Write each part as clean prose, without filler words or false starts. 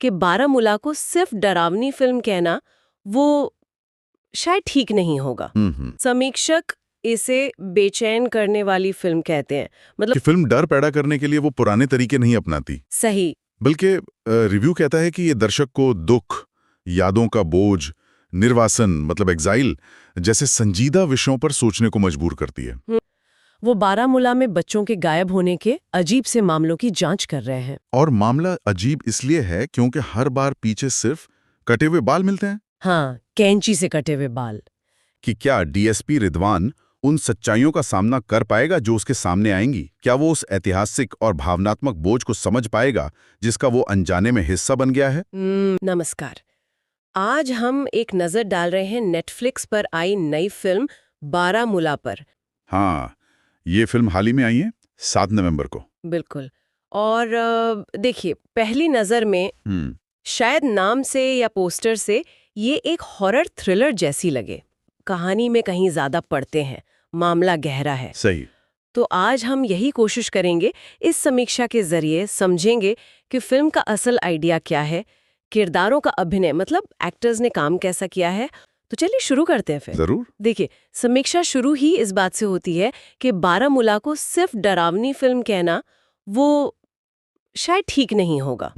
कि बारामूला को सिर्फ डरावनी फिल्म कहना वो शायद ठीक नहीं होगा। समीक्षक इसे बेचैन करने वाली फिल्म कहते हैं। मतलब कि फिल्म डर पैदा करने के लिए वो पुराने तरीके नहीं अपनाती। सही। बल्कि रिव्यू कहता है कि ये दर्शक को दुख, यादों का बोझ, निर्वासन मतलब एग्जाइल जैसे संजीदा विषयों पर सोचने को मजबूर करती है। वो बारामूला में बच्चों के गायब होने के अजीब से मामलों की जांच कर रहे हैं। और मामला अजीब इसलिए है क्योंकि हर बार पीछे सिर्फ कटे हुए बाल मिलते हैं। हाँ, कैंची से कटे हुए बाल। कि क्या डीएसपी रिदवान उन सच्चाइयों का सामना कर पाएगा जो उसके सामने आएंगी? क्या वो उस ऐतिहासिक और भावनात्मक बोझ को समझ पाएगा जिसका वो अनजाने में हिस्सा बन गया है? नमस्कार। आज हम एक नजर डाल रहे हैं नेटफ्लिक्स पर आई नई फिल्म बारामूला पर। हाँ, ये फिल्म हाल ही में आई है, 7 नवंबर को। बिल्कुल। और देखिए, पहली नजर में शायद नाम से या पोस्टर से ये एक हॉरर थ्रिलर जैसी लगे। कहानी में कहीं ज्यादा पड़ते हैं, मामला गहरा है। सही। तो आज हम यही कोशिश करेंगे, इस समीक्षा के जरिए समझेंगे कि फिल्म का असल आइडिया क्या है, किरदारों का अभिनय मतलब एक्टर्स ने काम कैसा किया है। तो चलिए शुरू करते हैं फिर। जरूर। देखिए, समीक्षा शुरू ही इस बात से होती है कि बारामूला को सिर्फ डरावनी फिल्म कहना वो शायद ठीक नहीं होगा।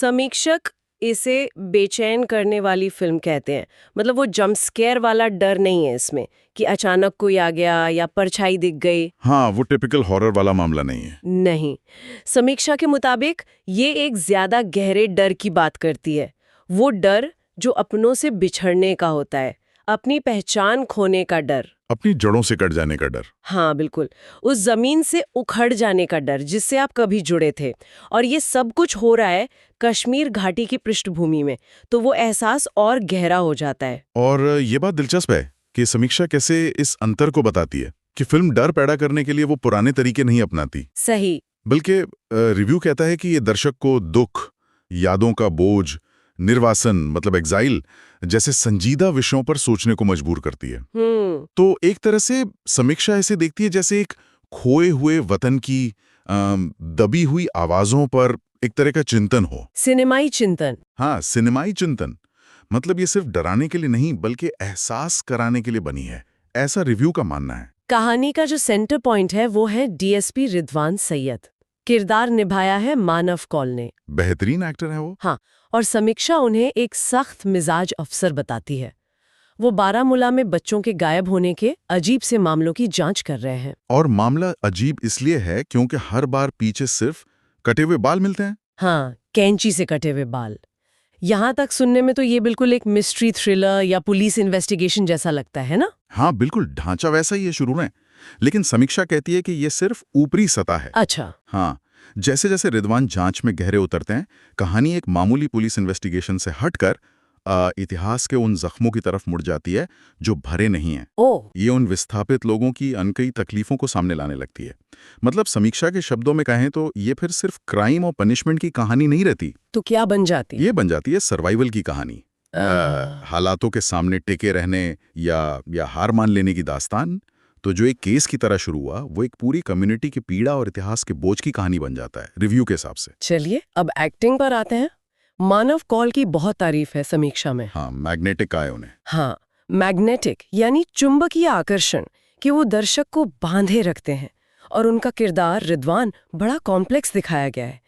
समीक्षक इसे बेचैन करने वाली फिल्म कहते हैं। मतलब वो जंप स्केयर वाला डर नहीं है इसमें कि अचानक कोई आ गया या परछाई दिख गई। हाँ, वो टिपिकल हॉरर वाला मामला नहीं है। नहीं, समीक्षा के मुताबिक ये एक ज्यादा गहरे डर की बात करती है। वो डर जो अपनों से बिछड़ने का होता है, अपनी पहचान खोने का डर, अपनी जड़ों से कट जाने का डर। हाँ बिल्कुल, उस जमीन से उखड़ जाने का डर जिससे आप कभी जुड़े थे। और ये सब कुछ हो रहा है कश्मीर घाटी की पृष्ठभूमि में, तो वो एहसास और गहरा हो जाता है। और ये बात दिलचस्प है कि समीक्षा कैसे इस अंतर को बताती है कि फिल्म डर पैदा करने के लिए वो पुराने तरीके नहीं अपनाती। सही। बल्कि रिव्यू कहता है कि ये दर्शक को दुख, यादों का बोझ, निर्वासन मतलब एग्जाइल जैसे संजीदा विषयों पर सोचने को मजबूर करती है। तो एक तरह से समीक्षा ऐसे देखती है जैसे एक खोए हुए वतन की दबी हुई आवाजों पर एक तरह का चिंतन हो। सिनेमाई चिंतन। हाँ, सिनेमाई चिंतन। मतलब ये सिर्फ डराने के लिए नहीं बल्कि एहसास कराने के लिए बनी है, ऐसा रिव्यू का मानना है। कहानी का जो सेंटर पॉइंट है वो है डीएसपी रिदवान सैयद। किरदार निभाया है मानव कौल ने। बेहतरीन एक्टर है वो। हाँ, और समीक्षा उन्हें एक सख्त मिजाज अफसर बताती है। वो बारामूला में बच्चों के गायब होने के अजीब से मामलों की जांच कर रहे हैं। और मामला अजीब इसलिए है क्योंकि हर बार पीछे सिर्फ कटे हुए बाल मिलते हैं। हाँ, कैंची से कटे हुए बाल। यहाँ तक सुनने में तो ये बिल्कुल एक मिस्ट्री थ्रिलर या पुलिस इन्वेस्टिगेशन जैसा लगता है ना? हाँ बिल्कुल, ढांचा वैसा ही है शुरू में। लेकिन समीक्षा कहती है कि ये सिर्फ ऊपरी सतह है। अच्छा। हाँ, जैसे जैसे रिदवान जांच में गहरे उतरते हैं, कहानी एक मामूली पुलिस इन्वेस्टिगेशन से हटकर इतिहास के उन जख्मों की तरफ मुड़ जाती है जो भरे नहीं हैं। ये उन विस्थापित लोगों की अनकही तकलीफों को सामने लाने लगती है। मतलब समीक्षा के शब्दों में कहें तो ये फिर सिर्फ क्राइम और पनिशमेंट की कहानी नहीं रहती। तो क्या बन जाती? ये बन जाती है सर्वाइवल की कहानी। हालातों के सामने टिके रहने या हार मान लेने की दास्तान। तो जो एक केस की तरह शुरू हुआ वो एक पूरी कम्युनिटी की पीड़ा और इतिहास के बोझ की कहानी बन जाता है रिव्यू के हिसाब से। चलिए अब एक्टिंग पर आते हैं। मानव कौल की बहुत तारीफ है समीक्षा में। हाँ, मैग्नेटिक आए उन्हें। हाँ, मैग्नेटिक यानी चुंबकीय आकर्षण कि वो दर्शक को बांधे रखते हैं। और उनका किरदार रिदवान बड़ा कॉम्प्लेक्स दिखाया गया है।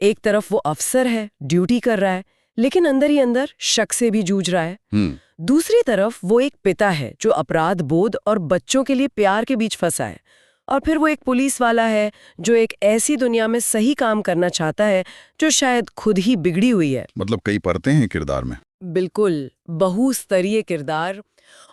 एक तरफ वो अफसर है, ड्यूटी कर रहा है, लेकिन अंदर ही अंदर शक से भी जूझ रहा है। दूसरी तरफ वो एक पिता है जो अपराध बोध और बच्चों के लिए प्यार के बीच फंसा है। और फिर वो एक पुलिस वाला है जो एक ऐसी दुनिया में सही काम करना चाहता है जो शायद खुद ही बिगड़ी हुई है। मतलब कई परतें हैं किरदार में। बिल्कुल, बहुस्तरीय किरदार।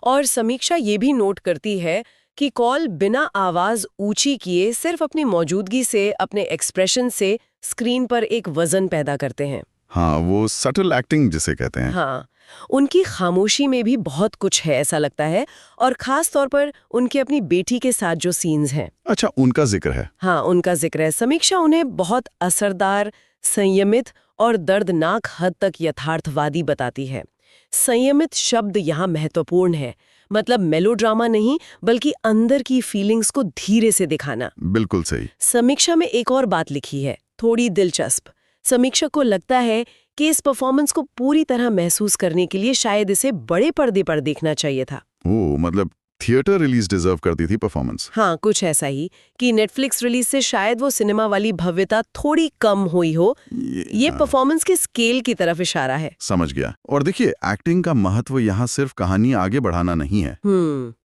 और समीक्षा ये भी नोट करती है कि कौल बिना आवाज ऊंची किए सिर्फ अपनी मौजूदगी से, अपने एक्सप्रेशन से स्क्रीन पर एक वजन पैदा करते हैं। हाँ, वो सटल एक्टिंग जिसे कहते हैं। हाँ, उनकी खामोशी में भी बहुत कुछ है ऐसा लगता है। और खास तौर पर उनके अपनी बेटी के साथ जो सीन्स हैं। अच्छा, उनका जिक्र है। हाँ, उनका जिक्र है। समीक्षा उन्हें बहुत असरदार, संयमित और दर्दनाक हद तक यथार्थवादी बताती है। संयमित शब्द यहाँ महत्वपूर्ण है। मतलब मेलोड्रामा नहीं बल्कि अंदर की फीलिंग्स को धीरे से दिखाना। बिल्कुल सही। समीक्षा में एक और बात लिखी है, थोड़ी दिलचस्प। समीक्षा को लगता है कि इस परफॉर्मेंस को पूरी तरह महसूस करने के लिए शायद इसे बड़े पर्दे पर देखना चाहिए था। ओह, मतलब थिएटर रिलीज डिजर्व करती थी परफॉर्मेंस। हाँ, कुछ ऐसा ही कि नेटफ्लिक्स रिलीज से शायद वो सिनेमा वाली भव्यता थोड़ी कम हुई हो। ये परफॉर्मेंस के स्केल की तरफ इशारा है। समझ गया। और देखिए, एक्टिंग का महत्व यहाँ सिर्फ कहानी आगे बढ़ाना नहीं है।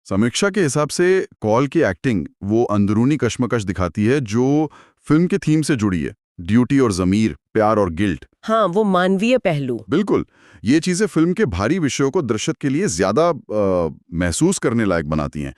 समीक्षा के हिसाब से कॉल की एक्टिंग वो अंदरूनी कश्मकश दिखाती है जो फिल्म के थीम से जुड़ी है, ड्यूटी और ज़मीर, प्यार और गिल्ट। हाँ, वो मानवीय पहलू। बिल्कुल, ये चीजें फिल्म के भारी विषयों को दर्शक के लिए ज्यादा महसूस करने लायक बनाती हैं।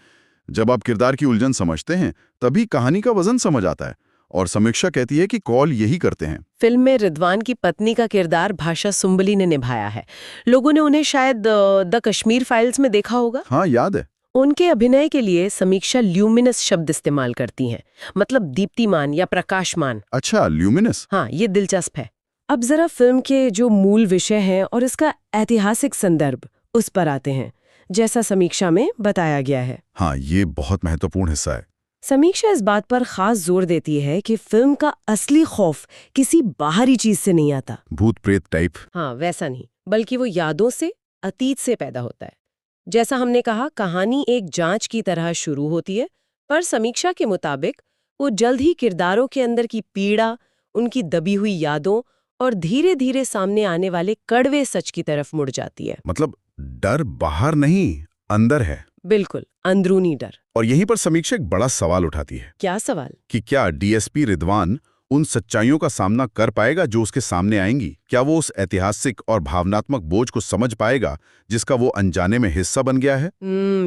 जब आप किरदार की उलझन समझते हैं तभी कहानी का वजन समझ आता है, और समीक्षा कहती है कि कॉल यही करते हैं। फिल्म में रिदवान की पत्नी का किरदार भाषा सुंबली ने निभाया है। लोगों ने उन्हें शायद द कश्मीर फाइल्स में देखा होगा। हाँ, याद है। उनके अभिनय के लिए समीक्षा ल्यूमिनस शब्द इस्तेमाल करती हैं, मतलब दीप्तिमान या प्रकाशमान। अच्छा, ल्यूमिनस। हाँ, ये दिलचस्प है। अब जरा फिल्म के जो मूल विषय हैं और इसका ऐतिहासिक संदर्भ, उस पर आते हैं, जैसा समीक्षा में बताया गया है। हाँ, ये बहुत महत्वपूर्ण हिस्सा है। समीक्षा इस बात पर खास जोर देती है कि फिल्म का असली खौफ किसी बाहरी चीज से नहीं आता, भूत प्रेत टाइप। हाँ, वैसा नहीं, बल्कि वो यादों से, अतीत से पैदा होता है। जैसा हमने कहा, कहानी एक जांच की तरह शुरू होती है, पर समीक्षा के मुताबिक वो जल्द ही किरदारों के अंदर की पीड़ा, उनकी दबी हुई यादों और धीरे धीरे सामने आने वाले कड़वे सच की तरफ मुड़ जाती है। मतलब डर बाहर नहीं, अंदर है। बिल्कुल, अंदरूनी डर। और यहीं पर समीक्षा एक बड़ा सवाल उठाती है। क्या सवाल? कि क्या डीएसपी रिदवान उन सच्चाइयों का सामना कर पाएगा जो उसके सामने आएंगी? क्या वो उस ऐतिहासिक और भावनात्मक बोझ को समझ पाएगा जिसका वो अनजाने में हिस्सा बन गया है?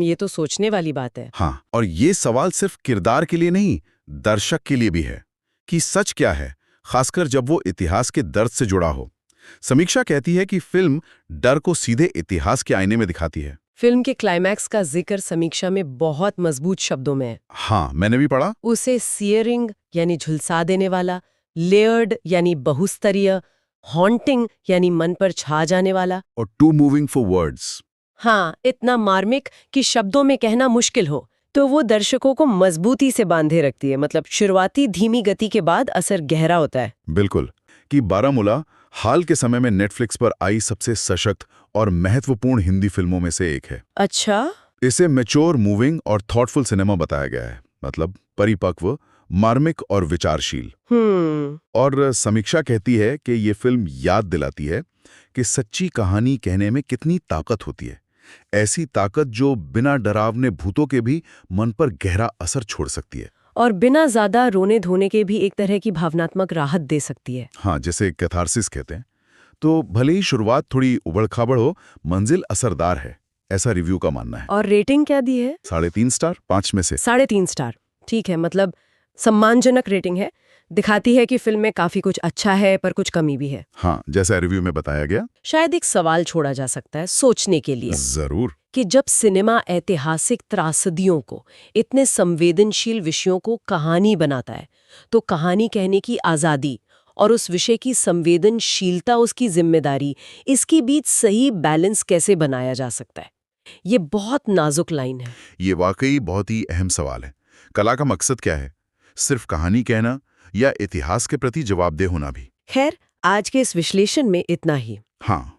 ये तो सोचने वाली बात है। हाँ, और ये सवाल सिर्फ किरदार के लिए नहीं, दर्शक के लिए भी है कि सच क्या है, खासकर जब वो इतिहास के दर्द से जुड़ा हो। समीक्षा कहती है कि फिल्म डर को सीधे इतिहास के आईने में दिखाती है। फिल्म के क्लाइमैक्स का जिक्र समीक्षा में बहुत मजबूत शब्दों में है। हाँ, मैंने भी पढ़ा। उसे सियरिंग यानी झुलसा देने वाला, लेयर्ड यानी बहुस्तरीय, हॉन्टिंग यानी मन पर छा जाने वाला, और टू मूविंग फॉर वर्ड्स। हाँ, इतना मार्मिक कि शब्दों में कहना मुश्किल हो, तो वो दर्शकों को मजबूती से बांधे रखती है। मतलब शुरुआती धीमी गति के बाद असर गहरा होता है। बिल्कुल, कि बारामूला हाल के समय में नेटफ्लिक्स पर आई सबसे सशक्त और महत्वपूर्ण हिंदी फिल्मों में से एक है। अच्छा? इसे मैच्योर, मूविंग और थॉटफुल सिनेमा बताया गया है, मतलब परिपक्व, मार्मिक और विचारशील। और समीक्षा कहती है कि ये फिल्म याद दिलाती है कि सच्ची कहानी कहने में कितनी ताकत होती है, ऐसी ताकत जो बिना डरावने भूतों के भी मन पर गहरा असर छोड़ सकती है, और बिना ज्यादा रोने धोने के भी एक तरह की भावनात्मक राहत दे सकती है। हाँ, जैसे कैथारसिस कहते हैं। तो भले ही शुरुआत थोड़ी उबड़-खाबड़ हो, मंजिल असरदार है, ऐसा रिव्यू का मानना है। और रेटिंग क्या दी है? 3.5 स्टार 5 में से। 3.5 स्टार, ठीक है, मतलब सम्मानजनक रेटिंग है। दिखाती है कि फिल्म में काफी कुछ अच्छा है पर कुछ कमी भी है। हाँ, जैसा रिव्यू में बताया गया। शायद एक सवाल छोड़ा जा सकता है सोचने के लिए। जरूर। कि जब सिनेमा ऐतिहासिक त्रासदियों को, इतने संवेदनशील विषयों को कहानी बनाता है, तो कहानी कहने की आज़ादी और उस विषय की संवेदनशीलता, उसकी जिम्मेदारी, इसके बीच सही बैलेंस कैसे बनाया जा सकता है? ये बहुत नाजुक लाइन है। ये वाकई बहुत ही अहम सवाल है। कला का मकसद क्या है? सिर्फ कहानी कहना या इतिहास के प्रति जवाबदेह होना भी? खैर, आज के इस विश्लेषण में इतना ही। हाँ,